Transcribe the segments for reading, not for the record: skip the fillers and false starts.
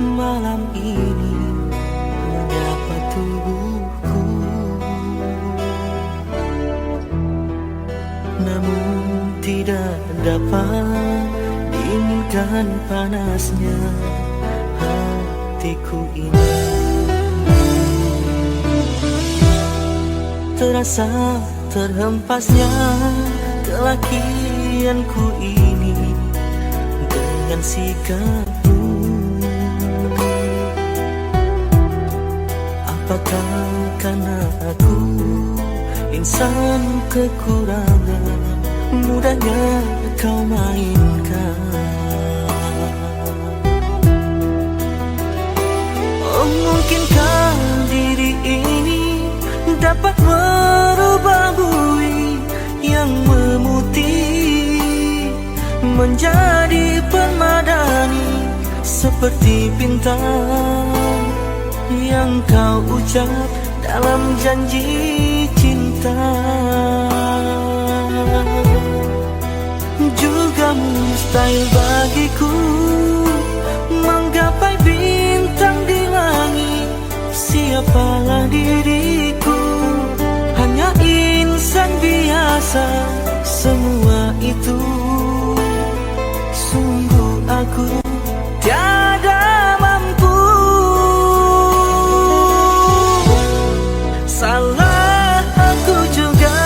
malam ini menyapa tubuhku, namun tidak dapat dinginkan panasnya hatiku ini. Terasa terhempasnya kelakianku ini dengan sikapmu. Apakah karena aku insan kekurangan, mudahnya kau mainkan? Oh, mungkinkah diri ini dapat merubah bui yang memutih menjadi permadani, seperti bintang yang kau ucap dalam janji cinta. Juga mustahil bagiku menggapai bintang di langit. Siapalah diriku, hanya insan biasa. Semua itu sungguh aku tiada mampu. Salah aku juga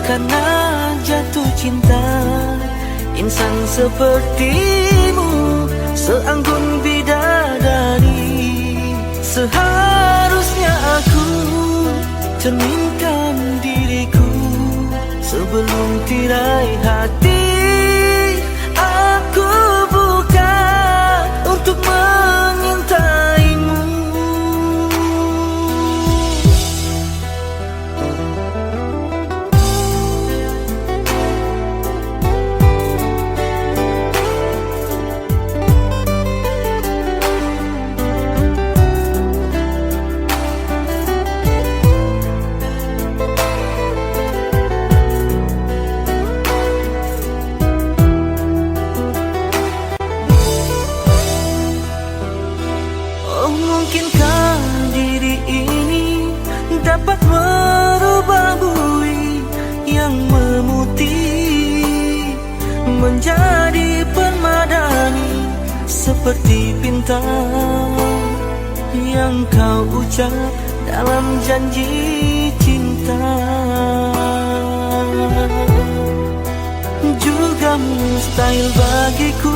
karena jatuh cinta. Insan sepertimu seanggun bidadari. Seharusnya aku cerminkan diriku sebelum tirai hati aku buka untuk mengintaimu. Mungkinkah diri ini dapat merubah bui yang memutih menjadi permadani, seperti bintang yang kau ucap dalam janji cinta. Juga mustahil bagiku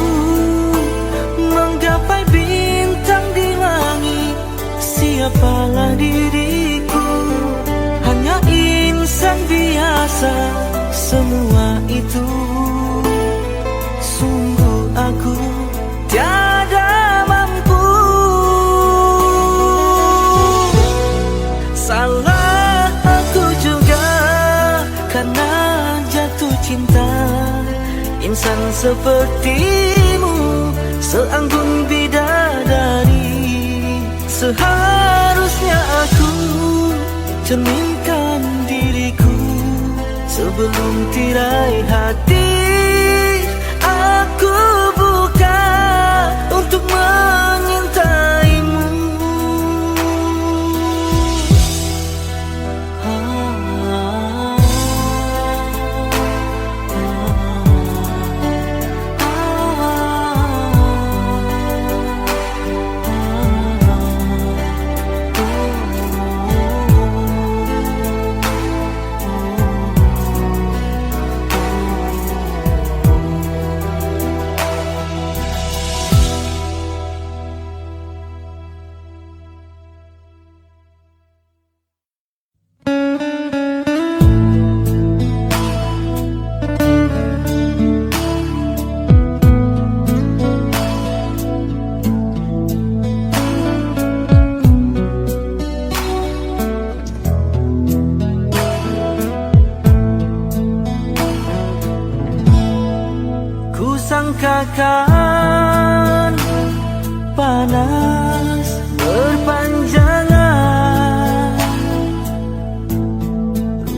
menggapai bintang di langit. Siapalah diriku, hanya insan biasa. Semua itu sungguh aku tiada mampu. Salah aku juga karena jatuh cinta. Insan sepertimu seanggun bidadari. Seharusnya aku cerminkan diriku sebelum tirai hati aku buka untuk mengintaimu. Sangkakan panas berpanjangan,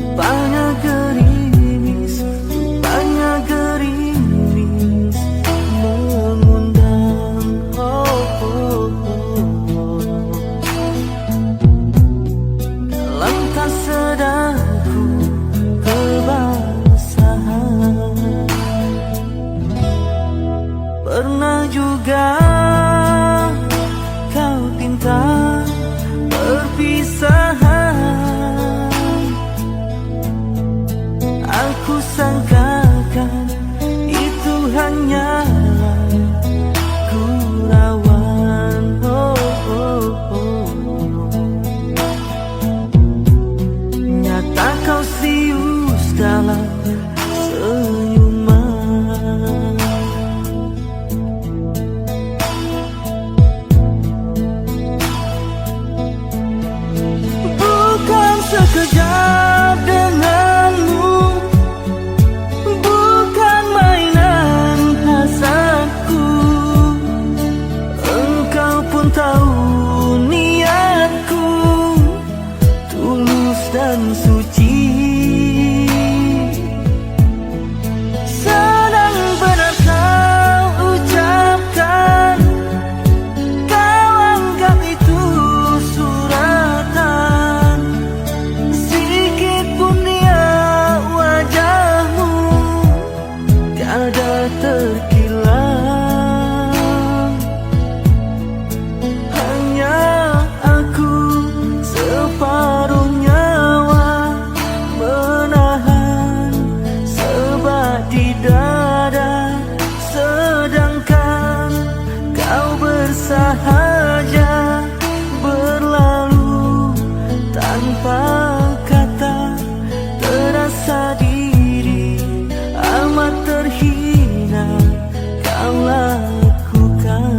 rupanya gerimis mengundang. Oh, oh. pun tahu niatku tulus dan suci. Sedang benar kau ucapkan, kau anggap itu suratan. Sikit pun dia wajahmu tiada terkilang. Hanya aku separuh nyawa menahan sebat di dada, sedangkan kau bersahaja berlalu tanpa kata. Terasa diri amat terhina kau lakukan.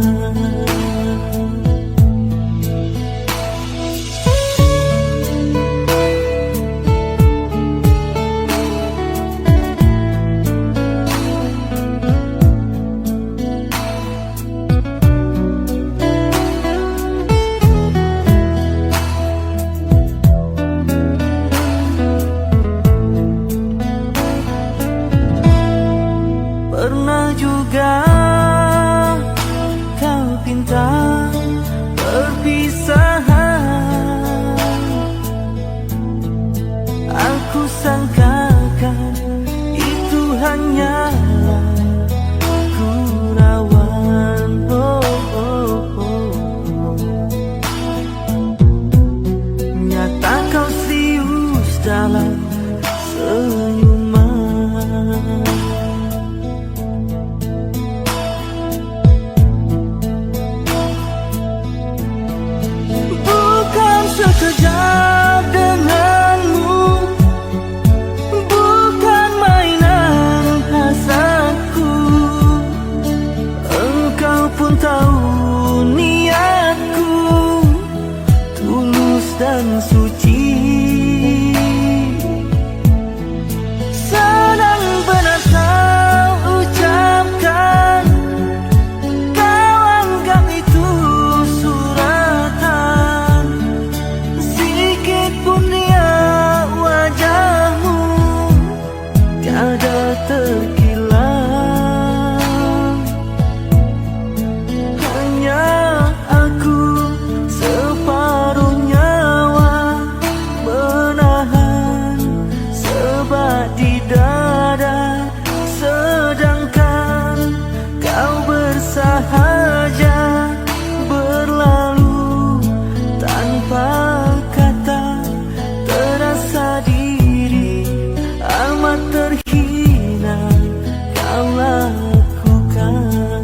Pernah juga kau pinta perpisahan, aku sangkakan itu hanyalah gurauan. Nyata kau serius dalam senyuman. Sekejap denganmu, bukan mainan hasratku. Engkau pun tahu niatku tulus dan suci. Sedang benar kau ucapkan, kau anggap itu suratan. Sikit pun dia wajahmu tiada terkilang. Hanya aku separuh nyawa menahan sebat di dada, sedangkan kau bersahaja berlalu tanpa kata. Terasa diri amat terhina kau lakukan.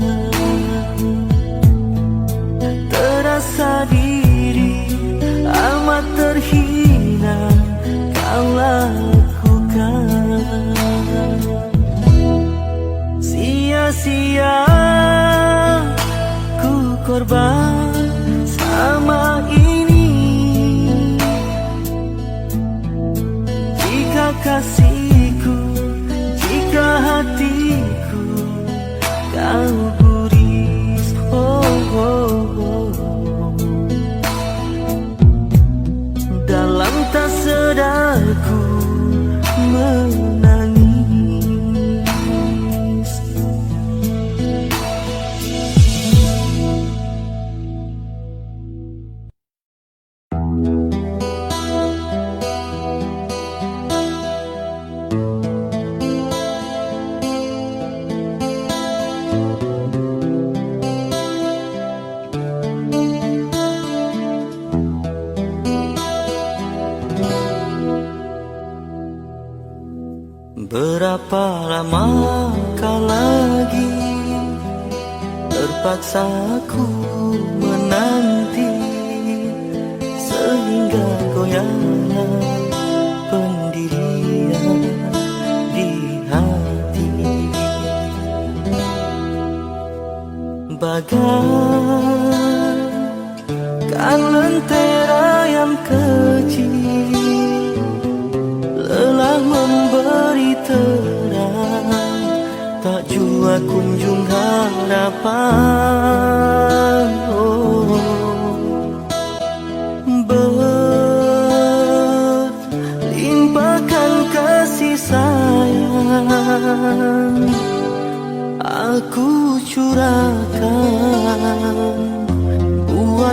Terasa diri amat terhina kau lakukan. Sia-sia ku korban sama ini. Jika kasihku, jika hatiku kau guris, dalam tak sadarku menangis. Berapa lamakah lagi terpaksa aku menanti, sehingga goyahlah pendirian di hati. Bagaikan lentera yang kecil, lelah memberi terang, tak jua kunjung harapan.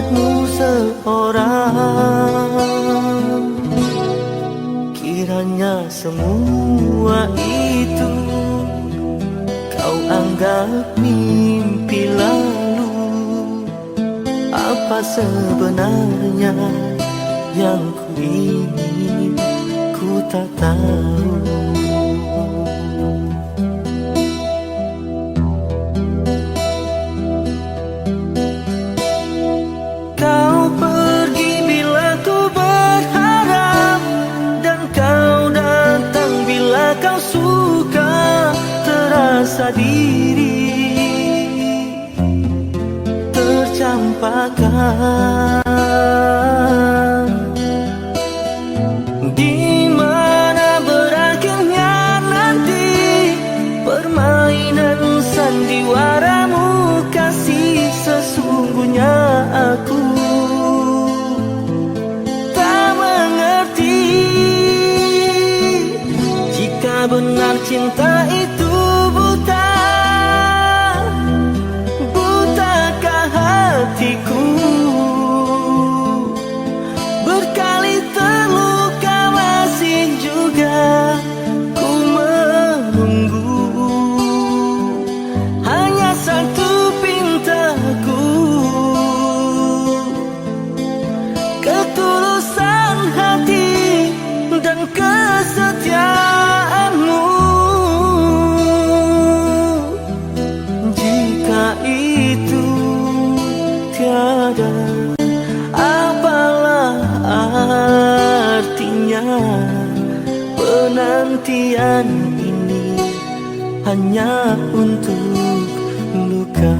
untukmu seorang. Kiranya semua itu kau anggap mimpi lalu. Apa sebenarnya yang ku ingin, ku tak tahu. Kau pergi bila ku berharap, dan kau datang bila kau suka. Terasa diri tercampakkan. Di mana berakhirnya nanti permainan sandiwaramu kasih? Sesungguhnya aku tak mengerti jika benar cinta itu buta. Butakah hatiku? Berkali terluka masih juga ku menunggu. Hanya satu pintaku, ketulusan hati dan kesetiaanmu. Jika itu tiada, apalah artinya penantian ini hanya untuk luka.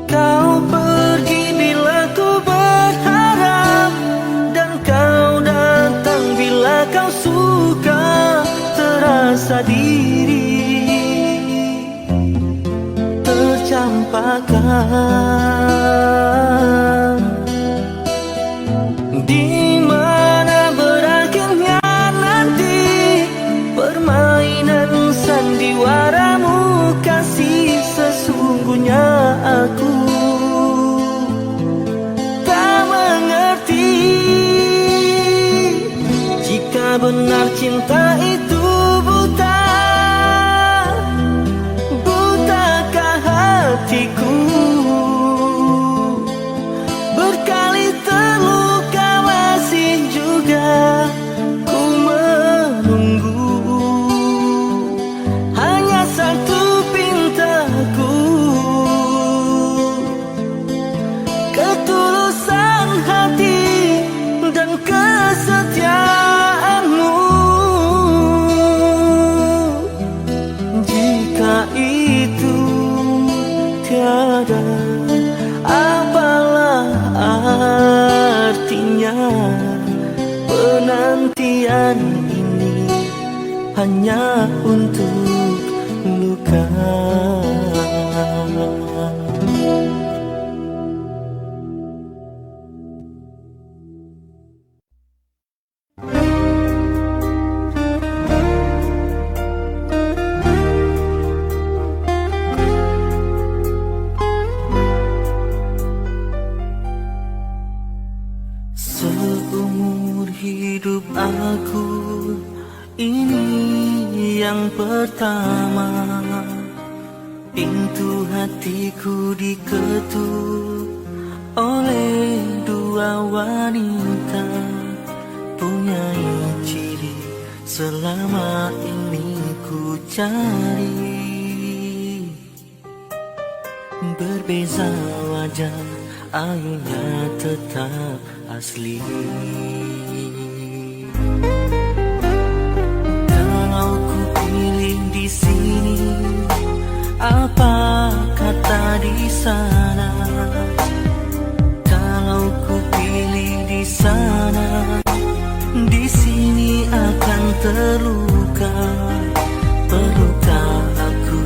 Kau pergi bila ku berharap, dan kau datang bila kau suka. Terasa diri tercampakkan. Di mana berakhirnya nanti permainan sandiwaramu kasih? Sesungguhnya aku tak mengerti jika benar cinta itu buta. Butakah hatiku? Berkali terluka masih juga ku menunggu. Hanya satu pintaku, ketulusan hati dan kesetiaanmu. Jika itu tiada, apalah artinya penantian ini hanya untuk luka. Seumur hidup aku ini yang pertama, pintu hatiku diketuk oleh dua wanita. Punya ciri selama ini ku cari. Berbeza wajah, ayunya tetap asli. Kalau ku pilih di sini, apa kata di sana? Kalau ku pilih di sana, di sini akan terluka. Perlukah aku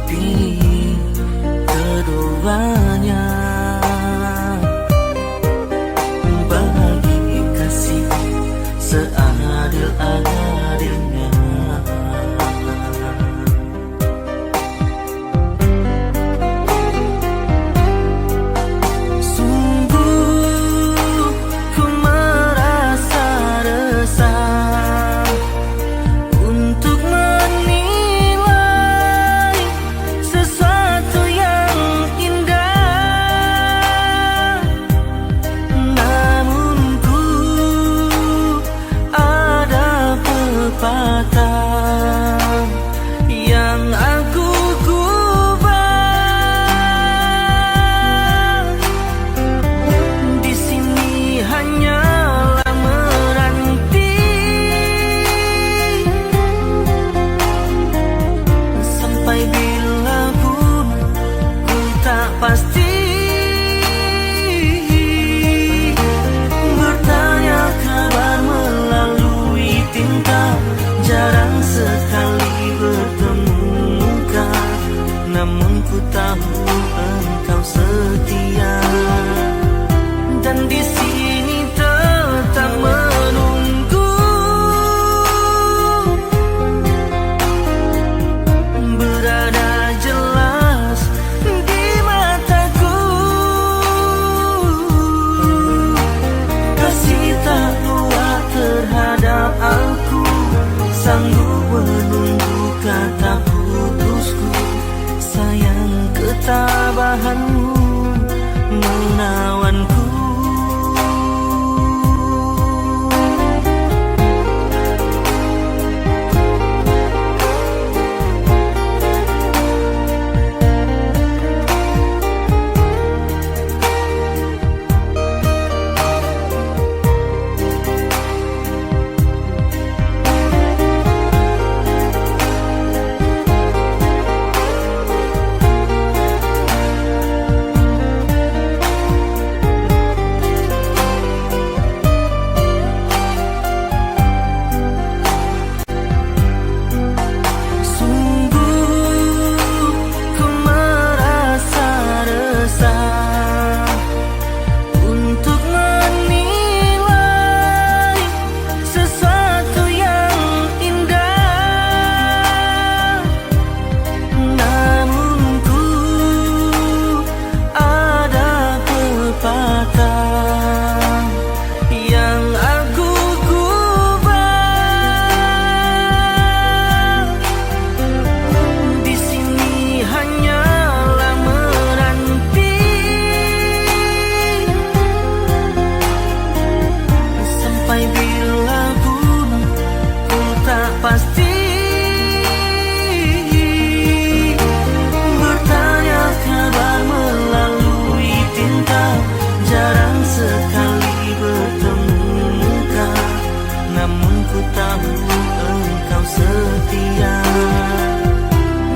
pilih keduanya? Bagi kasih seadil-adilnya. Yang aku kubah di sini hanyalah menanti sampai bila pun ku tak pasti. Bertanya kabar melalui tinta, jarang sekali bertemu muka, namun ku tahu engkau setia. Dan di sini tetap menunggu, berada jelas di mataku. Kasih tak kuat terhadap aku, sanggup menunggu kata putusku. Sayang ketabahanmu menawanku. Pasti bertanya kabar melalui tinta, jarang sekali bertemu muka, namun ku tahu engkau setia.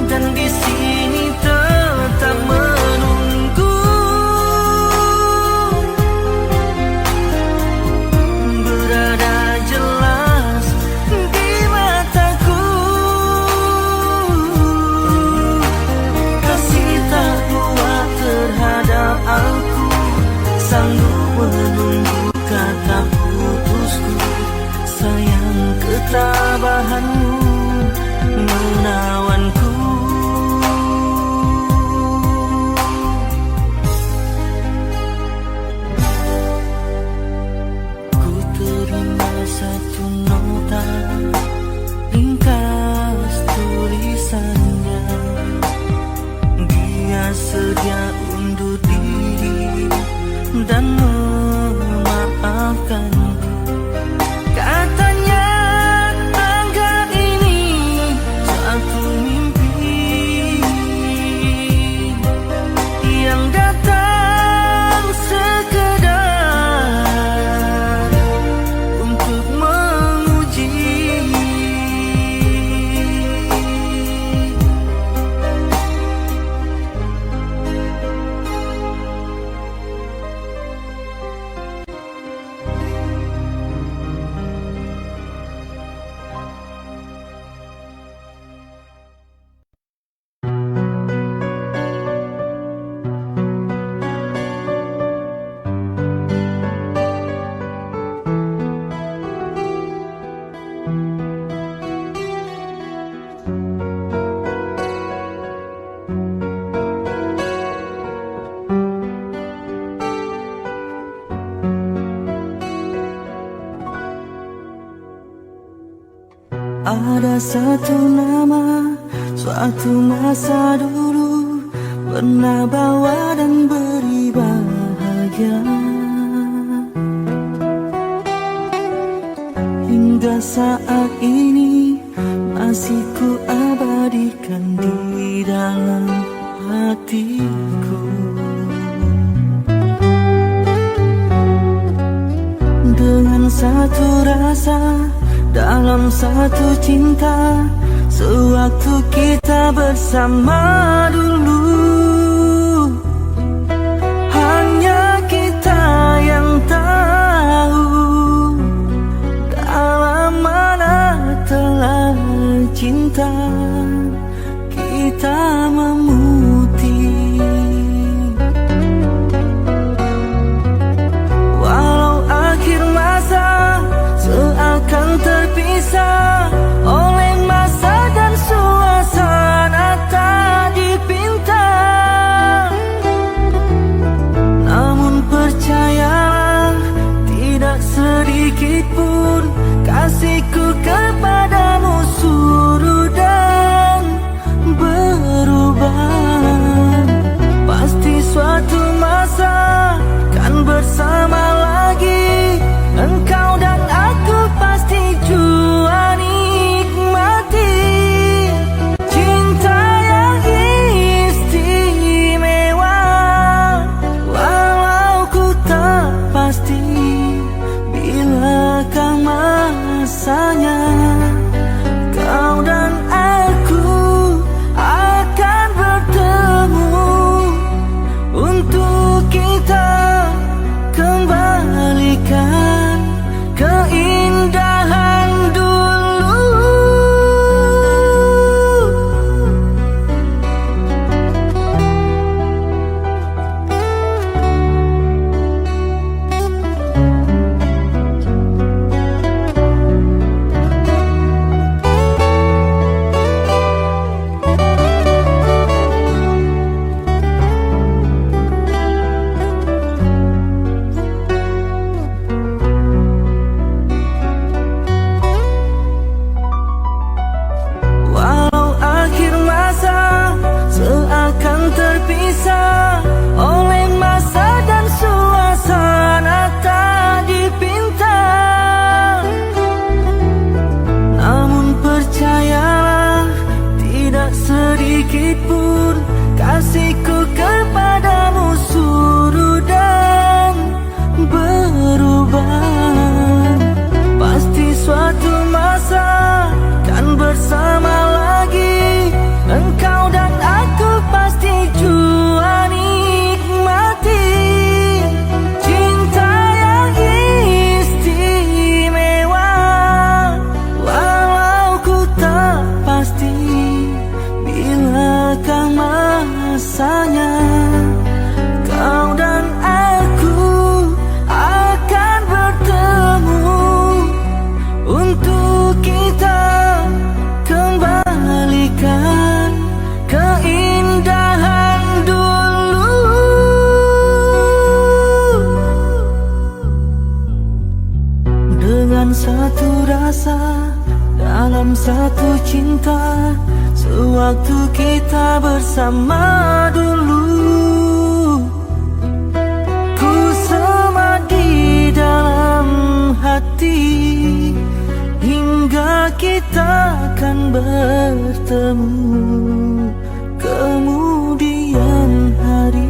Dan di sini tetap menunggu, berada jelas di mataku. Kasih tak kuat terhadap aku, sanggup menunggu kata putusku. Sayang ketabahanmu menawanku. Ku terima satu nota, ringkas tulisannya. Dia sedia undur diri dan memaafkanku. Katanya tangga ini satu Ada satu nama, suatu masa dulu pernah bawa dan beri bahagia. Hingga saat ini masih ku abadikan di dalam hatiku. Dengan satu rasa, dalam satu cinta, sewaktu kita bersama dulu. Hanya kita yang tahu dalam mana telah cinta kita memutih. Walau akhir masa seakan terpisah oleh masa dan suasana tak dipinta, namun percayalah tidak sedikit pun kasihku kepadamu surut dan berubah. Pasti suatu masa kan bersama lagi, engkau dan aku pasti jua nikmati cinta yang istimewa. Walau ku tak pasti bilakah masanya, kau dan aku akan bertemu untuk kita kembalikan keindahan dulu. Walau akhir masa seakan terpisah oleh masa dan suasana tak dipinta, namun percayalah tidak sedikit pun kasihku kepadamu surut dan berubah. Pasti suatu masa kan bersama lagi, engkau dan aku pasti jua nikmati cinta yang istimewa. Walau ku tak pasti bilakah masanya, kau dan aku akan bertemu untuk kita kembalikan keindahan dulu. Dengan satu rasa, dalam satu cinta, sewaktu kita bersama dulu. Ku sama di dalam hati hingga kita akan bertemu kemudian hari.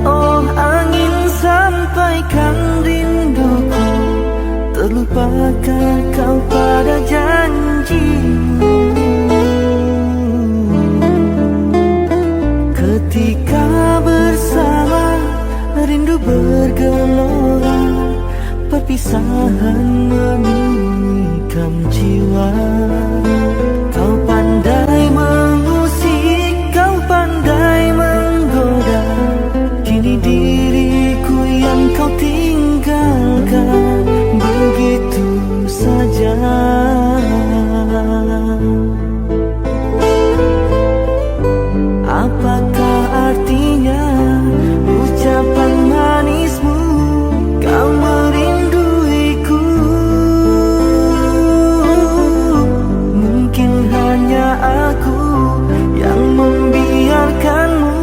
Oh angin, sampaikan rinduku, terlupakah kau pada janjimu? Ketika bersama, rindu bergelora, perpisahan menikam jiwa. Kau pandai mengusik, kau pandai menggoda, kini diriku yang kau tinggalkan begitu saja. Apakah artinya ucapan manismu, kau merinduiku? Mungkin hanya aku yang membiarkanmu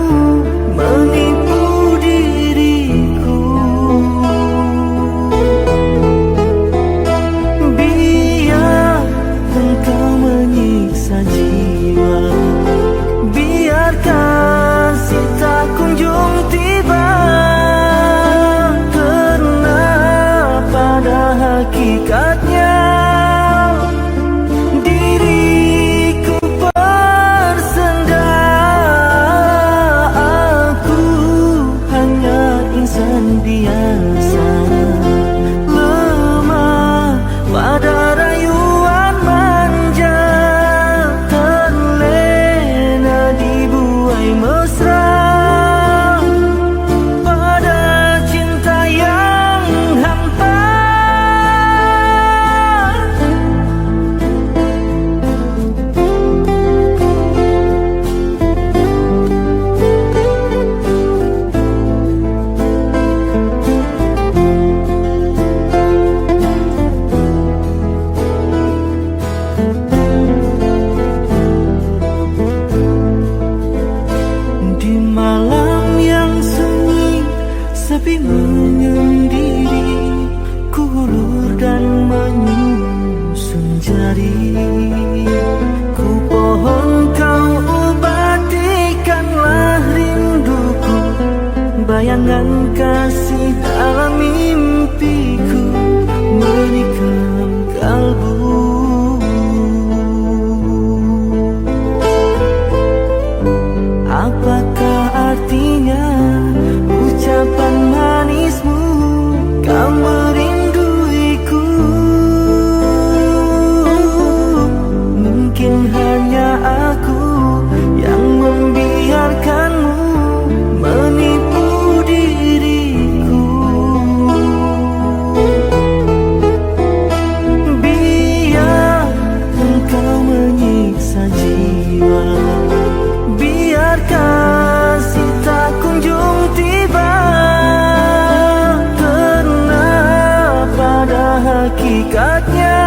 menipu diriku. Biar engkau menyiksa jiwa, biarkan cinta kunjung tiba, karena pada hakikatnya diriku bersenda. Aku hanya insan biasa, lemah pada rayuan manja, terlena dibuai mesra pada cinta yang hampa. Di malam yang sunyi, sepi menyendiri, ku hulur dan menyusun jari. Ku pohon kau obatikanlah rinduku, bayangan kasih dalam mimpiku menikam kalbu. Apakah artinya ucapan manismu, kau merinduiku? Mungkin hanya aku yang membiarkanmu menipu diriku. Biar engkau menyiksa jiwa, biarkan cinta kunjung tiba, karena pada hakikatnya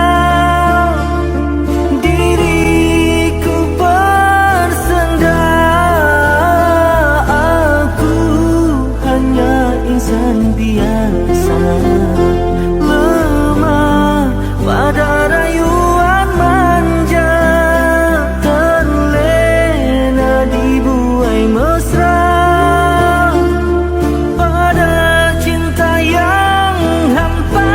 diriku bersenda. Aku hanya insan biasa, lemah pada rayuan manja, terlena dibuai mesra pada cinta yang hampa.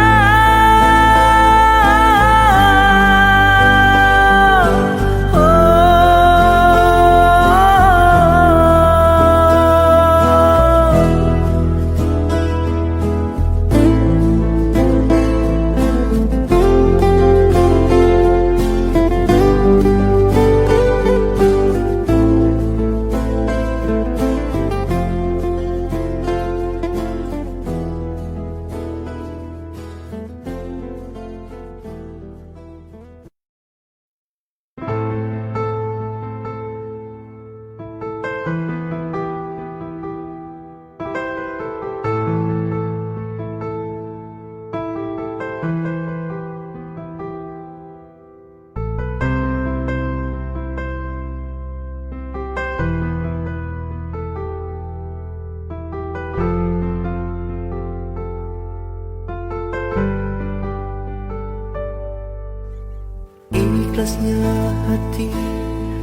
Ikhlasnya hati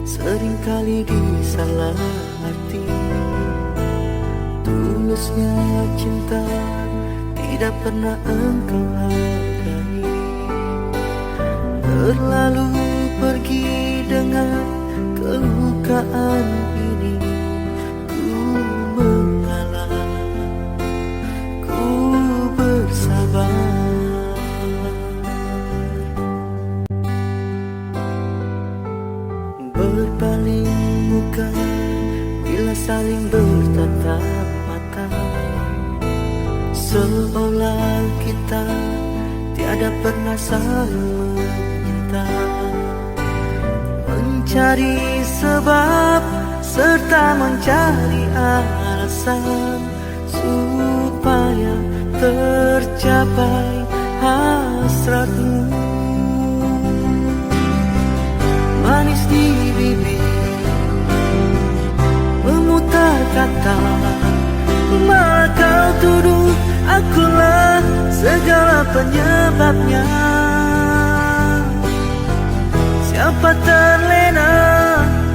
seringkali disalah arti. tulusnya cinta tidak pernah engkau hargai. Terlalu pergi dengan kelukaan ini. Ku mengalah, ku bersabar. Berpaling muka bila saling bertatap mata, seolah kita tiada pernah saling meminta. Mencari sebab serta mencari alasan supaya tercapai hasratmu. Manis di bibir, memutar kata, malah kau tuduh akulah segala penyebabnya. Siapa terlena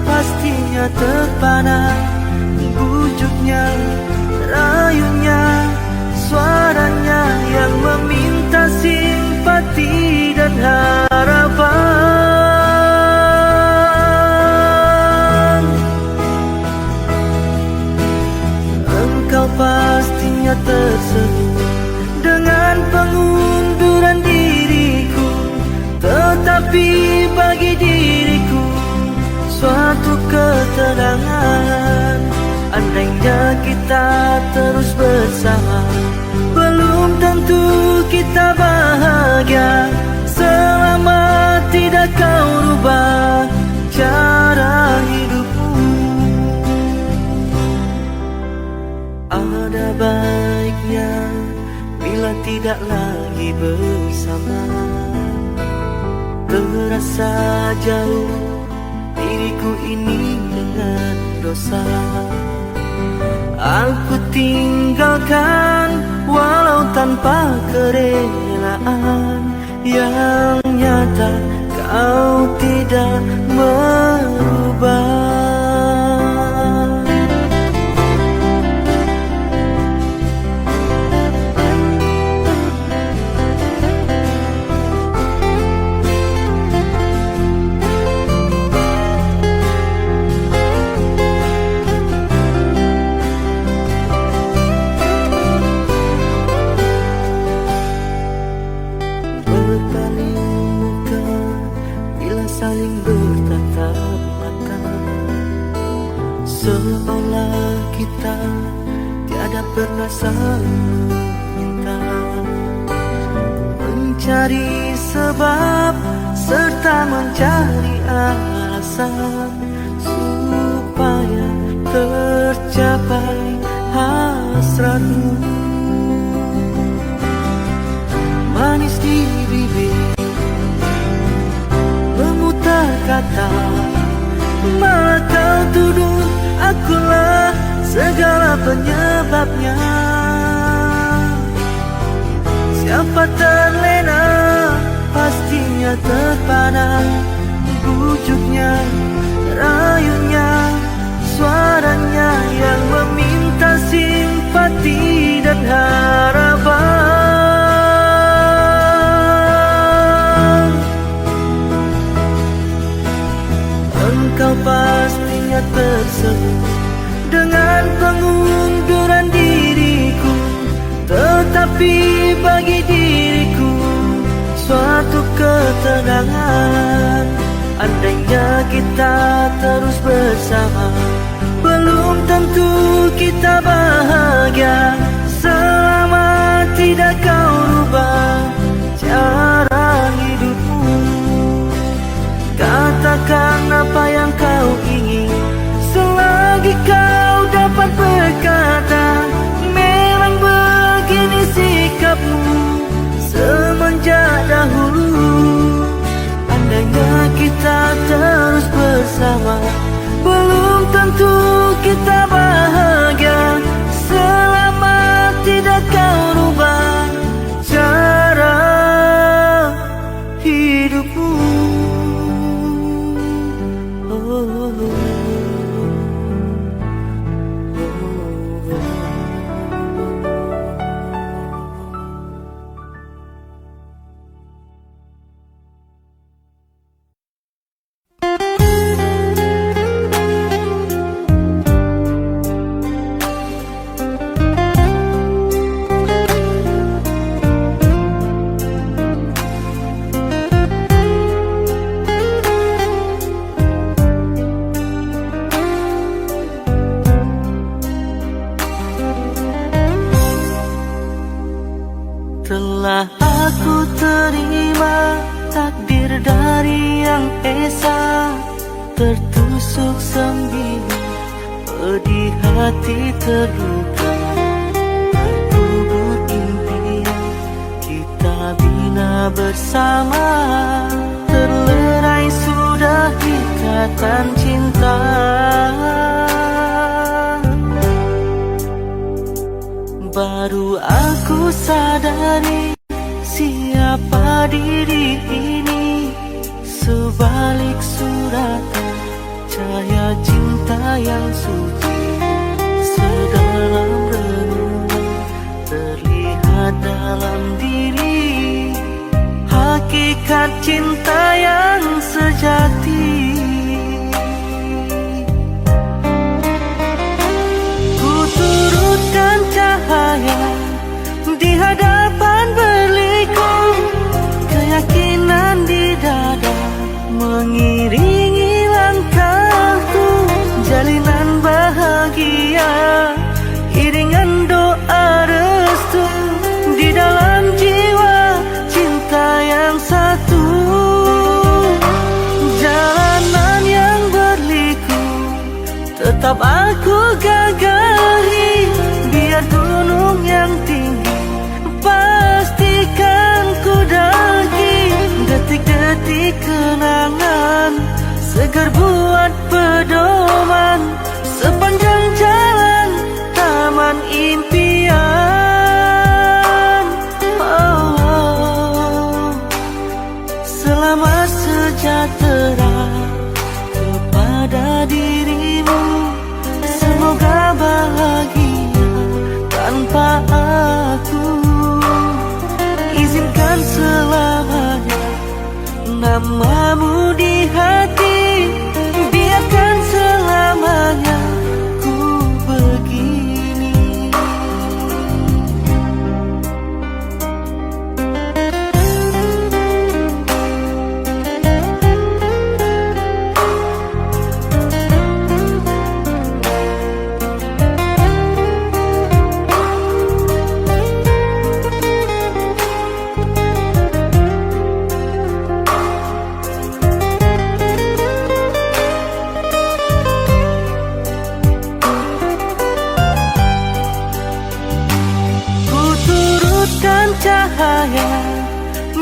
pastinya terpana, bujuknya, rayunya, suaranya yang meminta simpati dan harapan. Engkau pastinya tersenyum dengan pengunduran diriku, tetapi bagi diriku suatu ketenangan. Andainya kita terus bersama, belum tentu kita bahagia selama tidak kau rubah cara hidupmu. Ada baiknya bila tidak lagi bersama. Terasa jauh diriku ini dengan dosa. Aku tinggalkan walau tanpa kerelaan. Yang nyata kau tidak merubah. Saling bertatap mata, seolah kita tiada pernah saling meminta. Mencari sebab serta mencari alasan supaya tercapai hasratmu. Manis di bibir, kata, malah kau tuduh akulah segala penyebabnya. Siapa terlena pastinya terpana, bujuknya, rayunya, suaranya yang meminta simpati dan harapan. Engkau pastinya tersenyum dengan pengunduran diriku, tetapi bagi diriku suatu ketenangan. Andainya kita terus bersama, belum tentu kita bahagia selama tidak kau rubah cara hidupmu. Katakan apa yang kau ingin, selagi kau dapat berkata. Memang begini sikapmu semenjak dahulu. Andainya kita terus bersama, belum tentu kita bahagia selama Telah aku terima takdir dari Yang Esa, tertusuk sembilu, pedih hati terluka. Terkubur impian kita bina bersama, terlerai sudah ikatan cinta. Baru aku sadari siapa diri ini, sebalik suratan cahaya cinta yang suci. Sedalam renungan terlihat dalam diri, hakikat cinta yang sejati. Ku turutkan cahaya di hadapan berliku, keyakinan di dada mengiringi langkahku. Jalinan bahagia, iringan doa restu di dalam jiwa cinta yang satu. Jalanan yang berliku tetap aku gagahi, biar gunung yang tinggi pastikan ku daki. Detik-detik kenangan segar buat pedoman, sepanjang jalan taman impian. Selamat sejahtera kepada dirimu, semoga bahagia tanpa aku. Izinkan selamanya namamu di hati, biarkan selamanya ku begini. Cahaya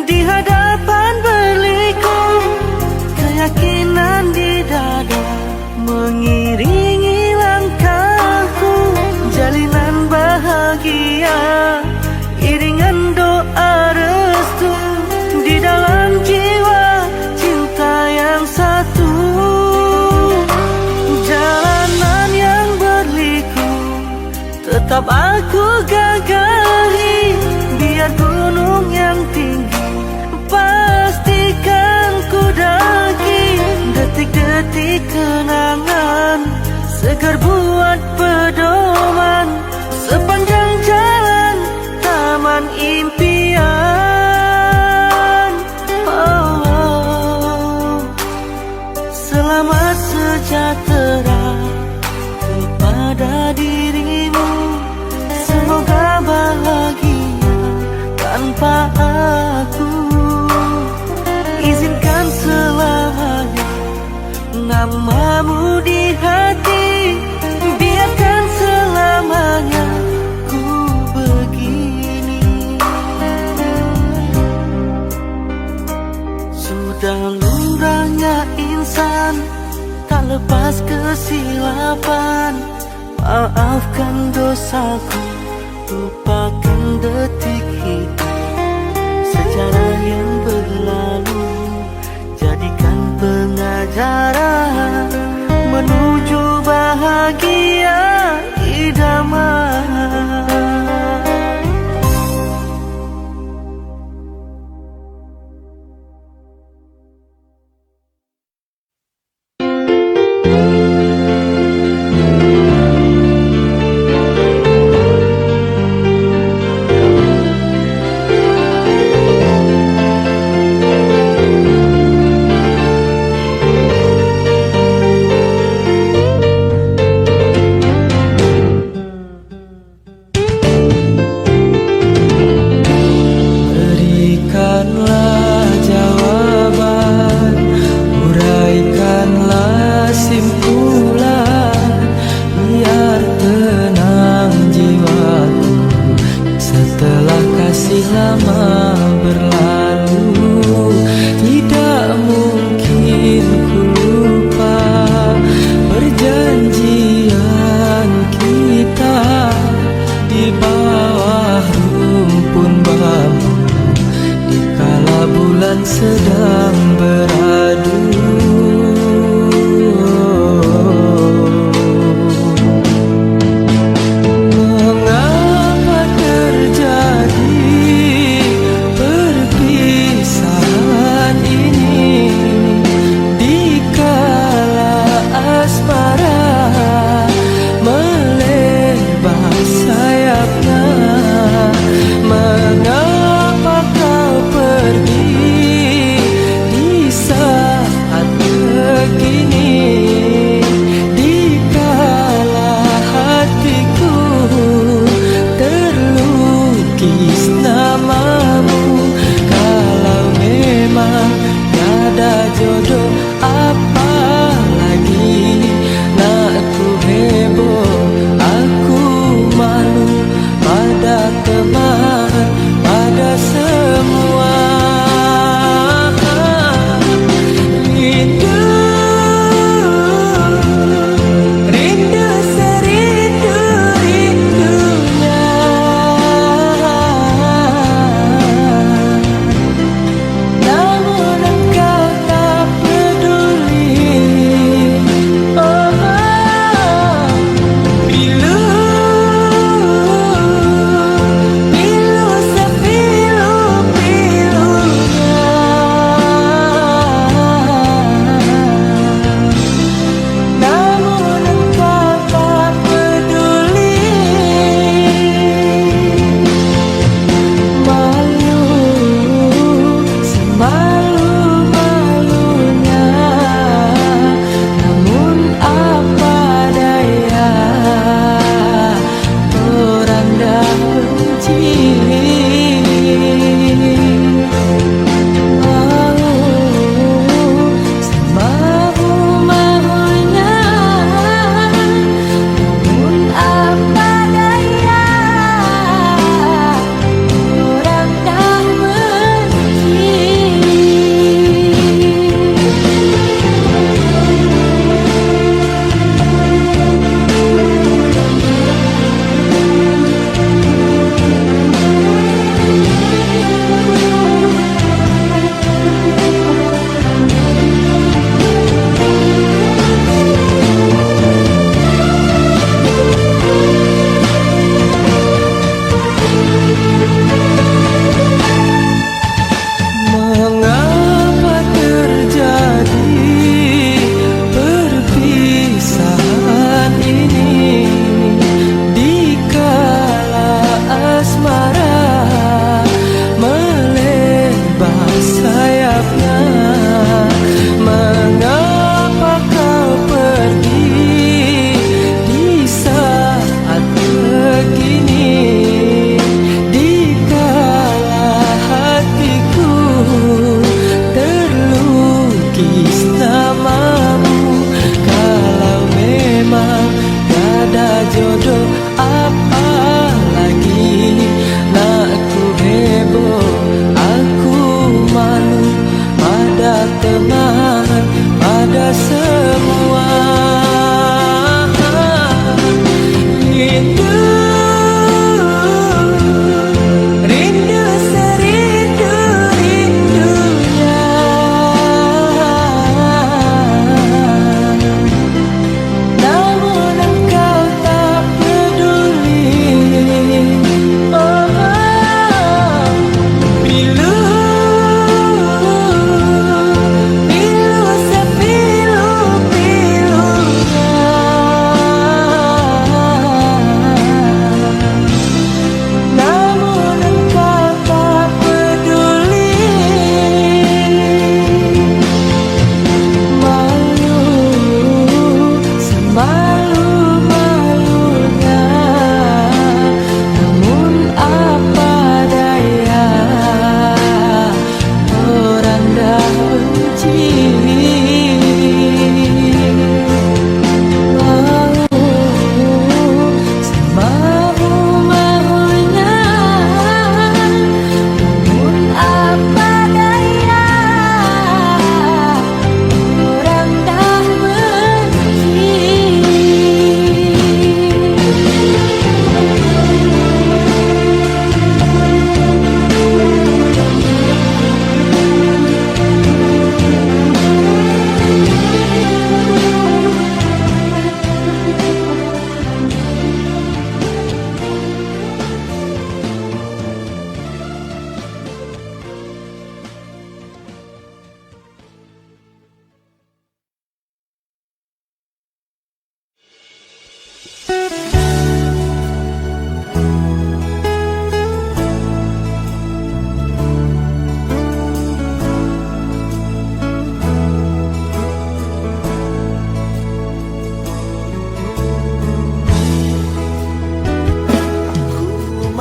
di hadapan berliku, keyakinan di dada mengiringi langkahku. Jalinan bahagia, iringan doa restu di dalam jiwa cinta yang satu. Jalanan yang berliku tetap aku gagahi, biar gunung yang tinggi pastikan ku daki. Detik-detik kenangan segar buat pedoman, sepanjang jalan taman impian. Selamat sejahtera kepada dirimu, semoga bahagia tanpa aku. Izinkan selamanya namamu di hati, biarkan selamanya ku begini. Sudah lumrahnya insan tak lepas kesilapan, maafkan dosaku, lupakan detik hidup. Sejarah yang berlalu jadikan pengajaran menuju bahagia idaman. lama berlalu, tidak mungkin ku lupa perjanjian kita di bawah rumpun bambu, dikala bulan sedang beradu. Jodoh apa lagi nak ku heboh, aku malu pada teman, pada semua. Rindu, rindu serindu-rindunya, namun engkau tak peduli. Pilu, pilu sepilu-pilunya, namun engkau tak peduli. Malu, semalu-malunya, namun apa daya, orang dah benci. Semau-maunya, namun apa daya, orang dah benci.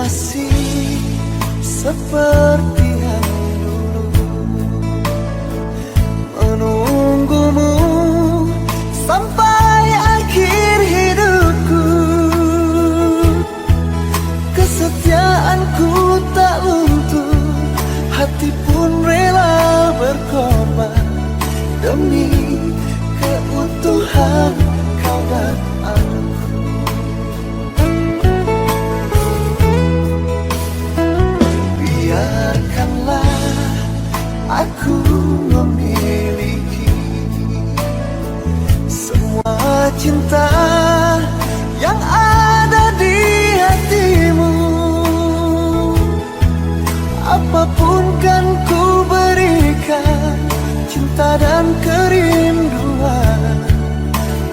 masih seperti yang dulu, menunggumu sampai akhir hidupku. Kesetiaanku tak luntur, hati pun rela berkorban demi keutuhan kau dan aku. Biarkanlah aku memiliki semua cinta yang ada di hatimu. Apapun kan ku berikan, cinta dan kerinduan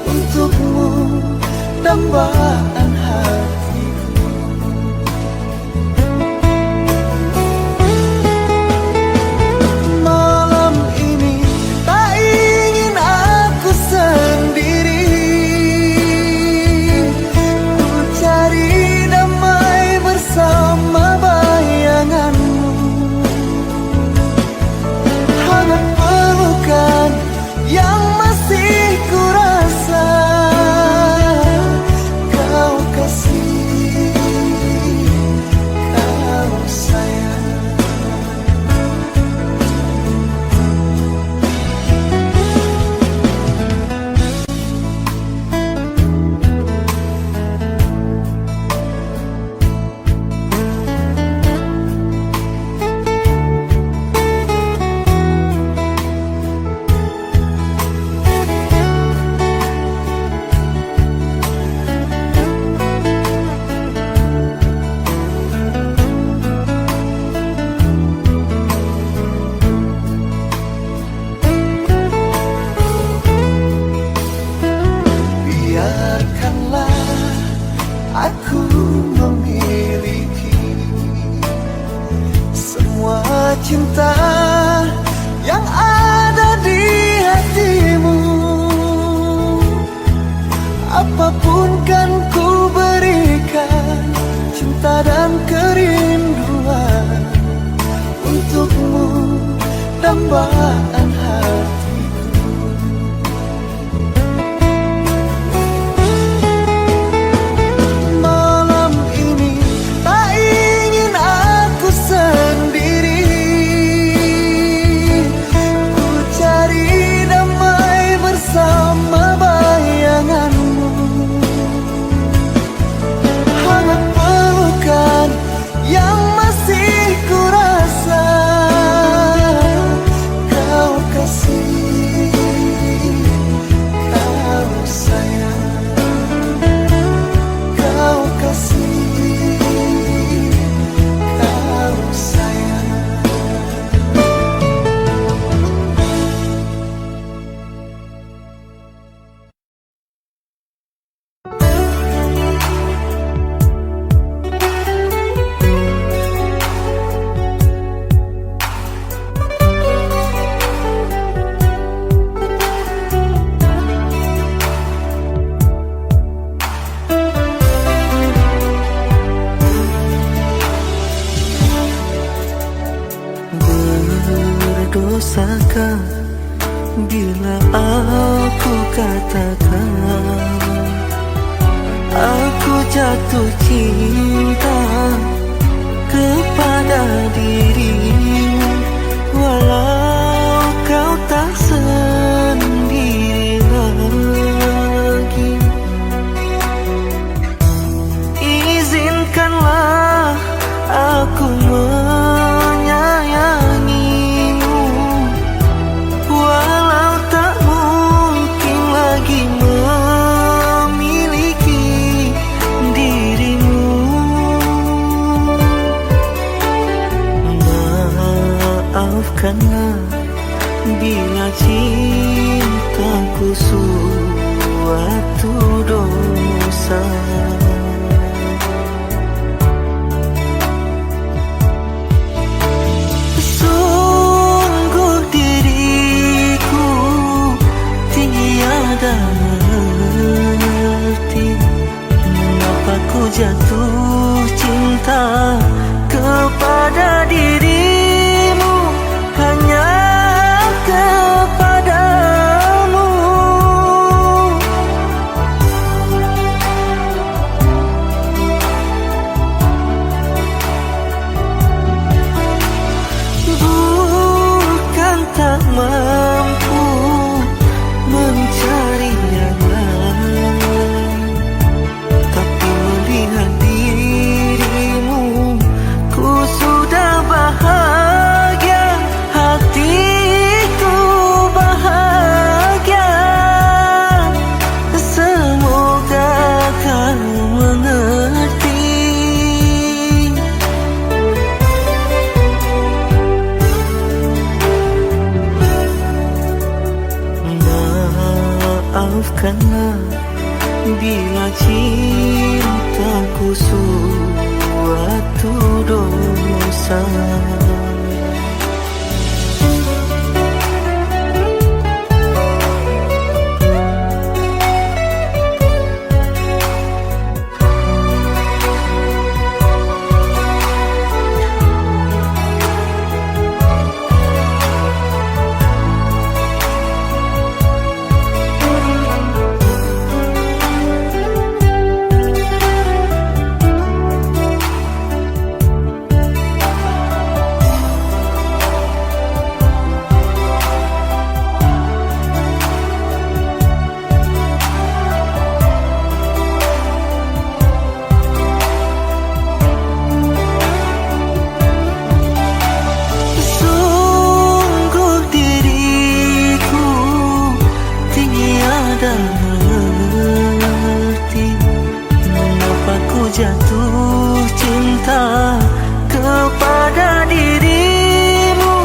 untukmu, dambaan hatiku. Malam ini tak ingin aku sendiri, ku cari damai bersama bayanganmu. Hangat pelukan yang masih ku rasa, kau kasih, kau sayang. Biarkanlah aku memiliki semua cinta yang ada di hatimu. Apapun kan ku berikan, cinta dan kerinduan untukmu, dambaan hatiku. Malam ini tak ingin aku sendiri, ku cari damai bersama bayanganmu. Hangat pelukan yang masih ku rasa, kau kasih, kau sayang. Kau kasih, kau sayang. Berdosakah bila aku katakan aku jatuh cinta kepada dirimu, walau kau tak sendiri lagi. Izinkanlah aku menyayangimu, walau tak mungkin lagi memiliki dirimu. Maafkanlah bila cintaku suatu dosa. Sungguh diriku tiada mengerti mengapa ku jatuh cinta Maafkanlah bila cintaku suatu dosa. Jatuh cinta kepada dirimu,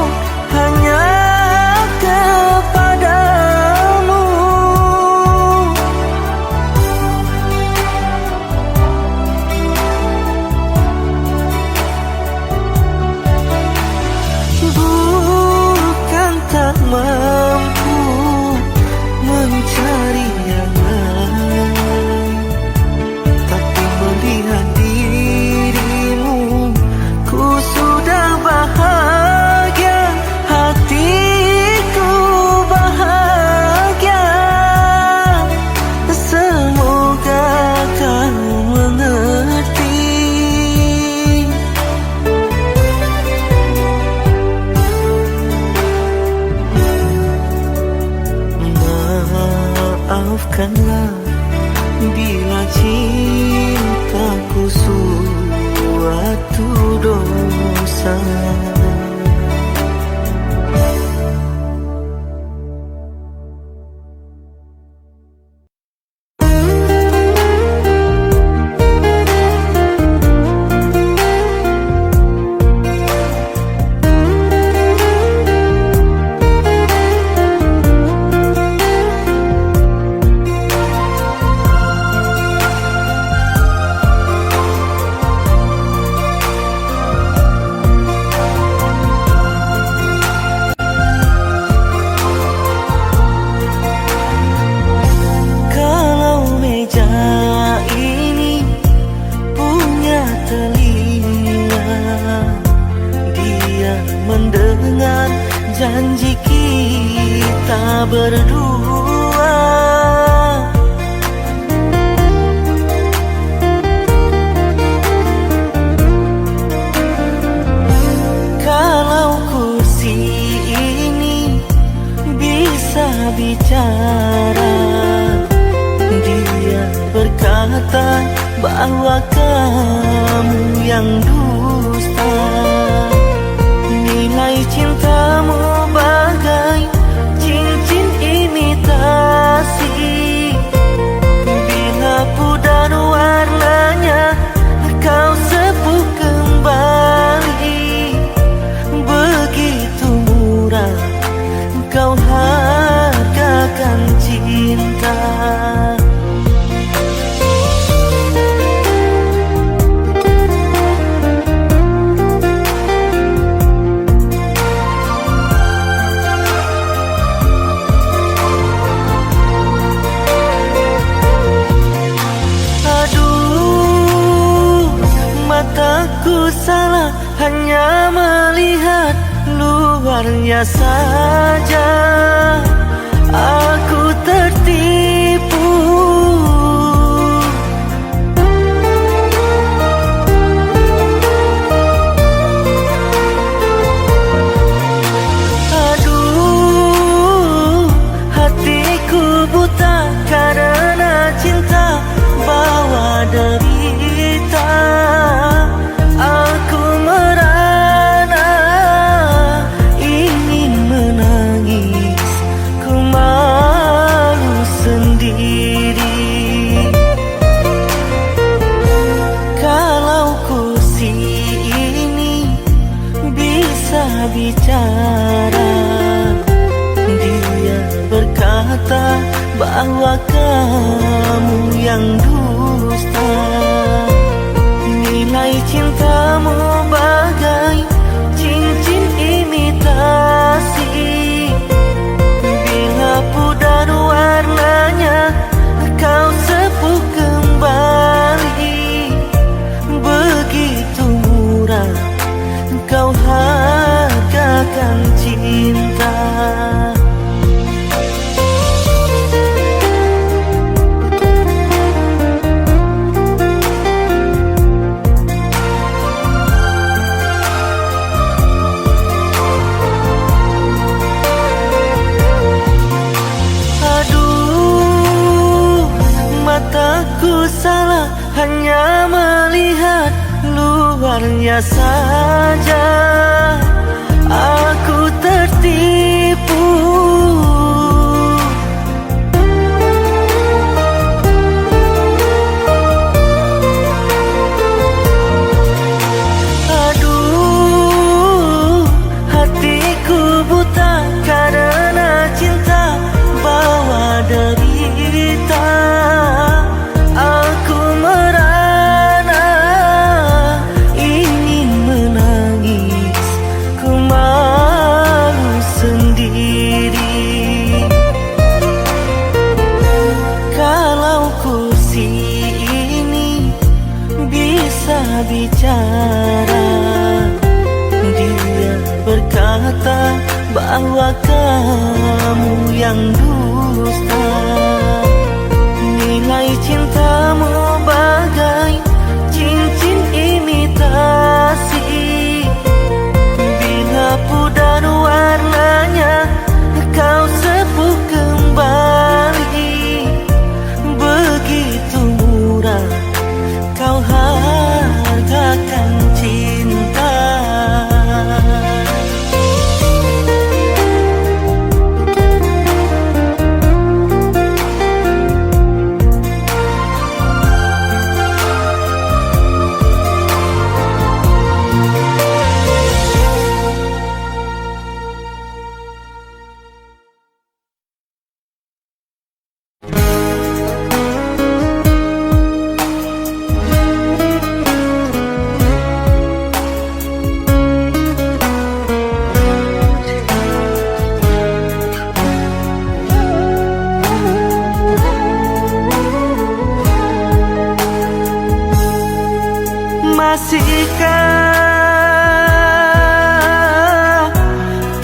hanya kepadamu. Bukan tak mampu mencari yang lain, tapi melihat dirimu, ku sudah bahagia, hatiku bahagia. Semoga kau mengerti. Maafkanlah bila cintaku suatu dosa. Mendengar janji kita berdua, kalau kursi ini bisa bicara, dia berkata bahwa kamu yang dusta. Nilai cintamu bagai cincin imitasi, bila pudar warnanya kau sepuh kembali. Begitu murah kau hargakan cinta. Aku salah hanya melihat luarnya saja, aku tertipu. Aduh, hatiku buta karena cinta bawa derita. Aku merana, ingin menangis, ku malu sendiri. Kalau kursi ini bisa bicara, dia berkata bahwa kamu yang dusta. Nilai cintamu bagai cincin imitasi, bila pudar warnanya kau sepuh kembali. Begitu murah kau hargakan cinta. Aku salah hanya melihat luarnya saja. Aku tertipu. Aduh, hatiku buta karena cinta bawa derita. Aku merana ingin menangis, ku malu sendiri. Kalau kursi ini bisa bicara, dia berkata bahwa kamu yang dusta. Nilai cintamu bagai cincin imitasi, bila pudar warnanya kau sepuh kembali. Begitu murah kau hargakan cinta. Masihkah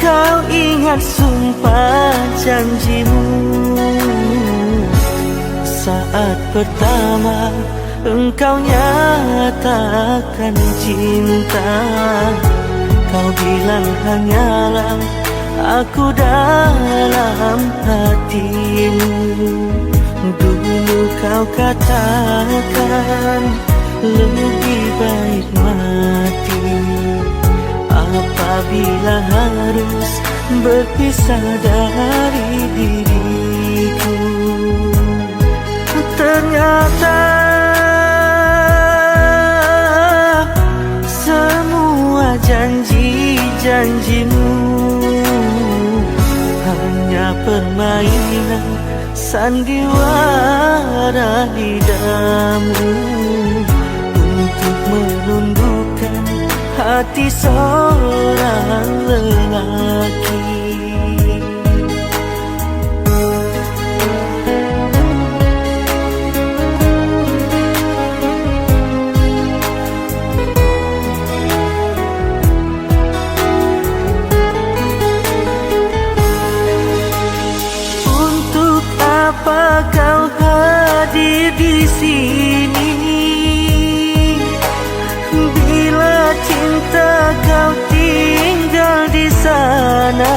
kau ingat sumpah janjimu saat pertama engkau nyatakan cinta? Kau bilang hanyalah aku dalam hatimu. Dulu kau katakan lebih baik mati apabila harus berpisah dari diriku. Ternyata semua janji-janjimu hanya permainan sandiwara lidahmu untuk menundukkan hati seorang lelaki. Untuk apa kau hadir di sini bila cinta kau tinggal di sana,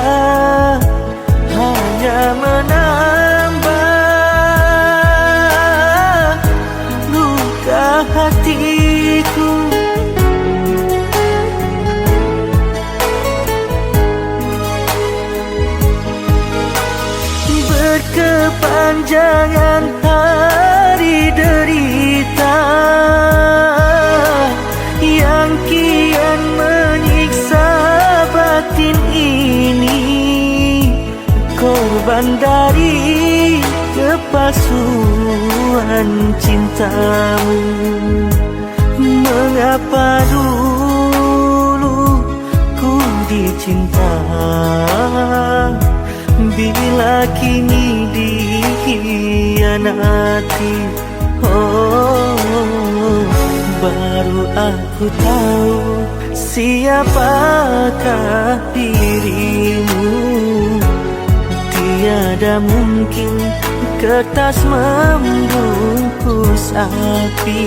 hanya menambah luka hatiku. Berkepanjangan hari derita yang kian menyiksa batin ini, korban dari kepalsuan cintamu. Mengapa dulu ku dicinta, bila kini dikhianati. Oh, baru aku tahu siapakah dirimu. Tiada mungkin kertas membungkus api.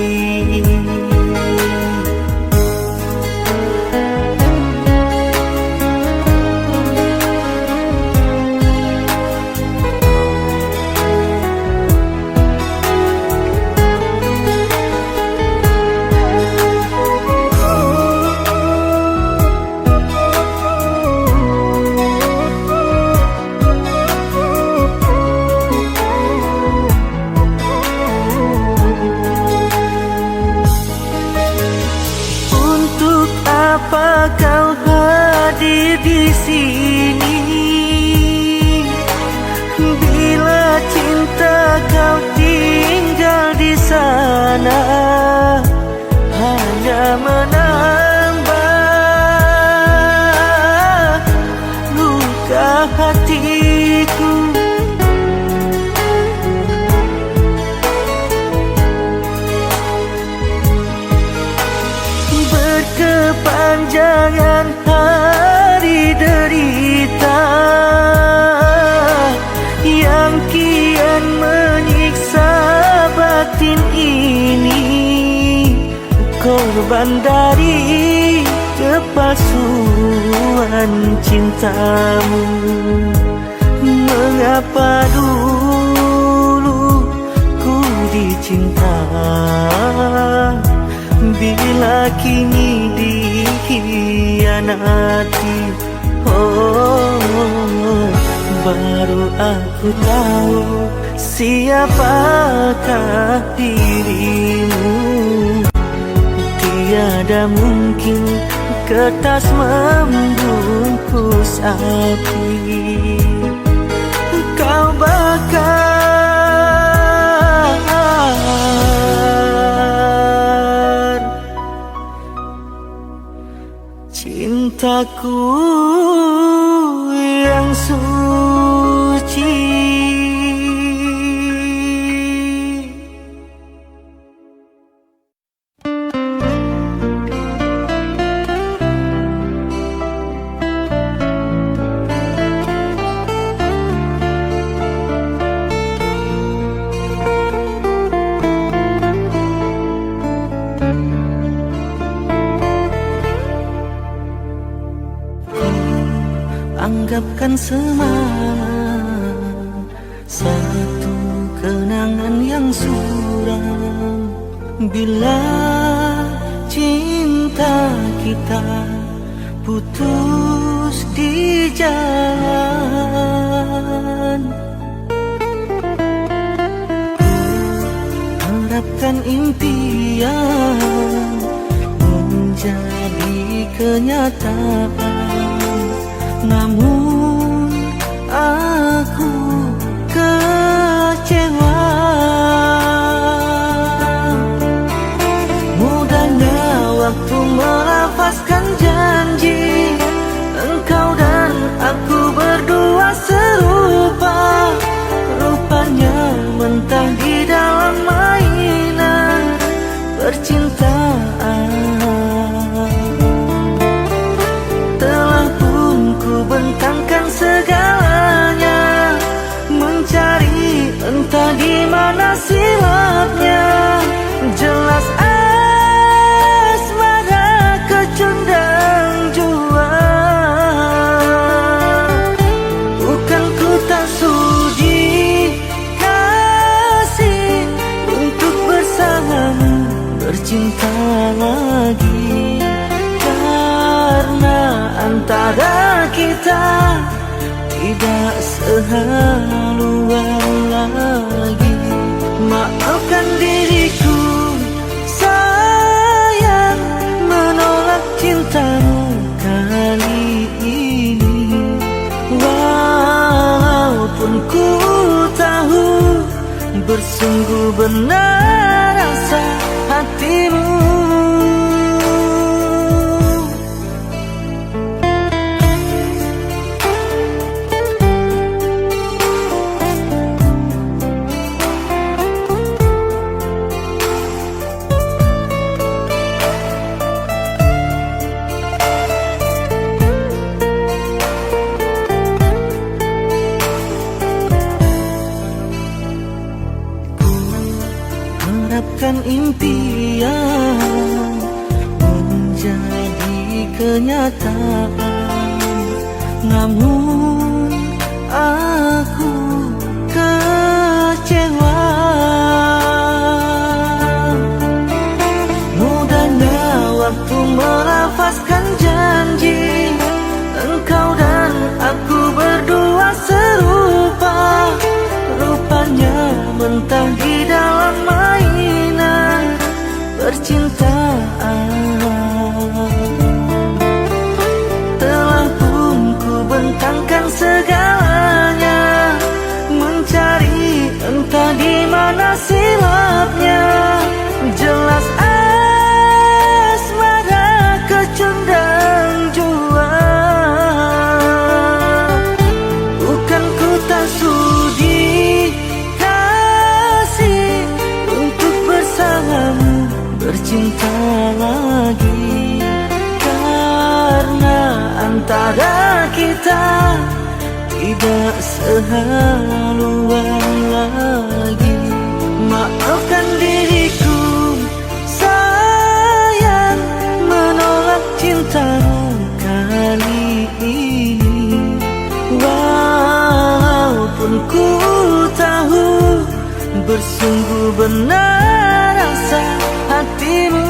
Apa kau hadir di sini, bila cinta kau tinggal di sana, hanya menambah luka hatiku. Berkepanjangan hari derita yang kian menyiksa batin ini, korban dari kepalsuan cintamu. Mengapa dulu ku dicinta, bila kini dikhianati. Oh, baru aku tahu siapakah dirimu. Tiada mungkin kertas membungkus api. Kau bakar cintaku yang suci. Anggapkan semalam satu kenangan yang suram, bila cinta kita putus di jalan. Harapkan impian menjadi kenyataan, namun aku kecewa. Mudahnya waktu melafazkan janji, engkau dan aku berdua serupa. Rupanya mentah di dalam mainan percintaan. Bentangkan segalanya, mencari entah di mana silapnya. Jelas asmara kecundang jua, bukan ku tak sudi kasih untuk bersamamu bercinta lagi. Karena antara kita tidak sehaluan lagi. Maafkan diriku sayang, menolak cintamu kali ini. Walaupun ku tahu bersungguh benar rasa hatimu. Harapkan impian menjadi kenyataan, namun aku kecewa. Mudahnya waktu melafazkan janji, engkau dan aku berdua serupa. Rupanya mentah di dalam mainan percintaan. Telah pun ku bentangkan segalanya, mencari entah di mana silapnya. Jelas asmara kecundang jua. Bukan ku tak sudi bercinta lagi, karena antara kita tidak sehaluan lagi. Maafkan diriku sayang, menolak cintamu kali ini. Walaupun ku tahu bersungguh benar rasa hatimu.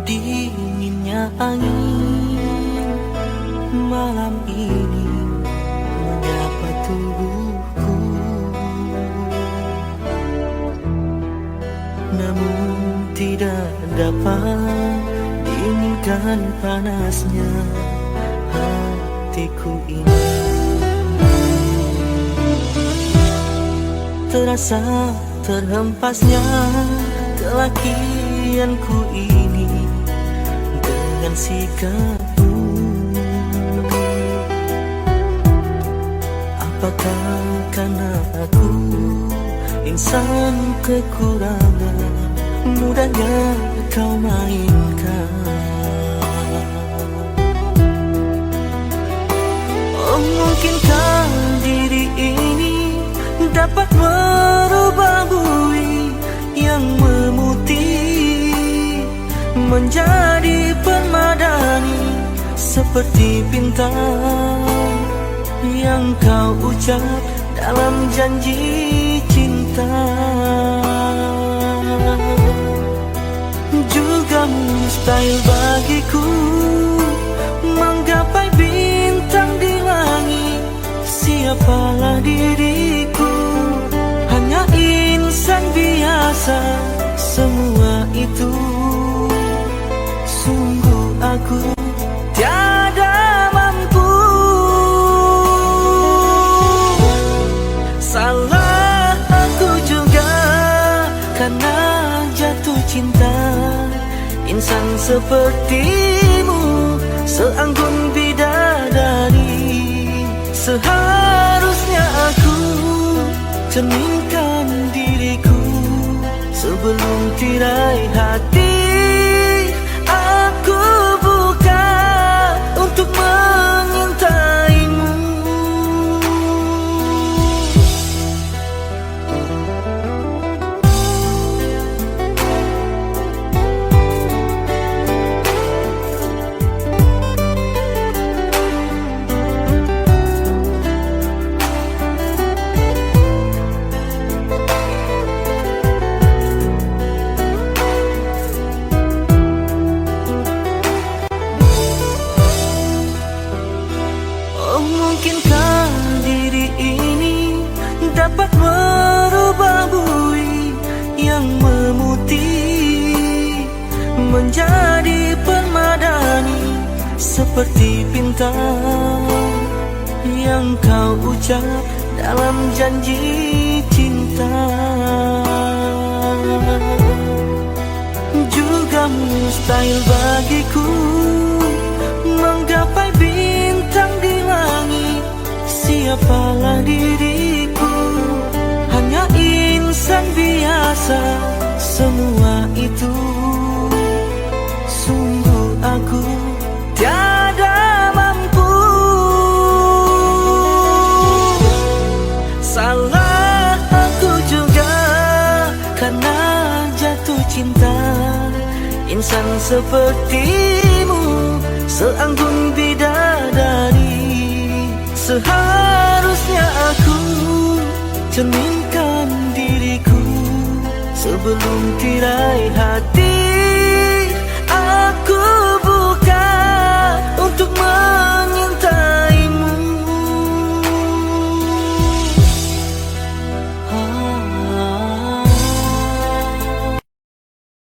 Dinginnya angin malam ini menyapa tubuhku, namun tidak dapat dinginkan panasnya hatiku ini. Terasa terhempasnya kelakianku ini dengan sikapmu. Apakah karena aku insan kekurangan, mudahnya kau mainkan? Oh, mungkinkah diri ini dapat merubah bui yang memutih menjadi permadani, seperti bintang yang kau ucap dalam janji cinta. Juga mustahil bagiku menggapai bintang di langit. Siapalah diriku, hanya insan biasa. Semua itu sungguh aku tiada mampu. Salah aku juga karena jatuh cinta. Insan sepertimu, seanggun bidadari. Seharusnya aku cerminkan diriku sebelum tirai hati aku buka untuk mengintai. yang memutih menjadi permadani, seperti bintang yang kau ucap dalam janji cinta. Juga mustahil bagiku menggapai bintang di langit. Siapalah diriku, hanya insan biasa. Semua itu sungguh aku tiada mampu. Salah aku juga karena jatuh cinta. Insan sepertimu seanggun bidadari. Seharusnya aku cerminkan diriku sebelum tirai hati aku buka untuk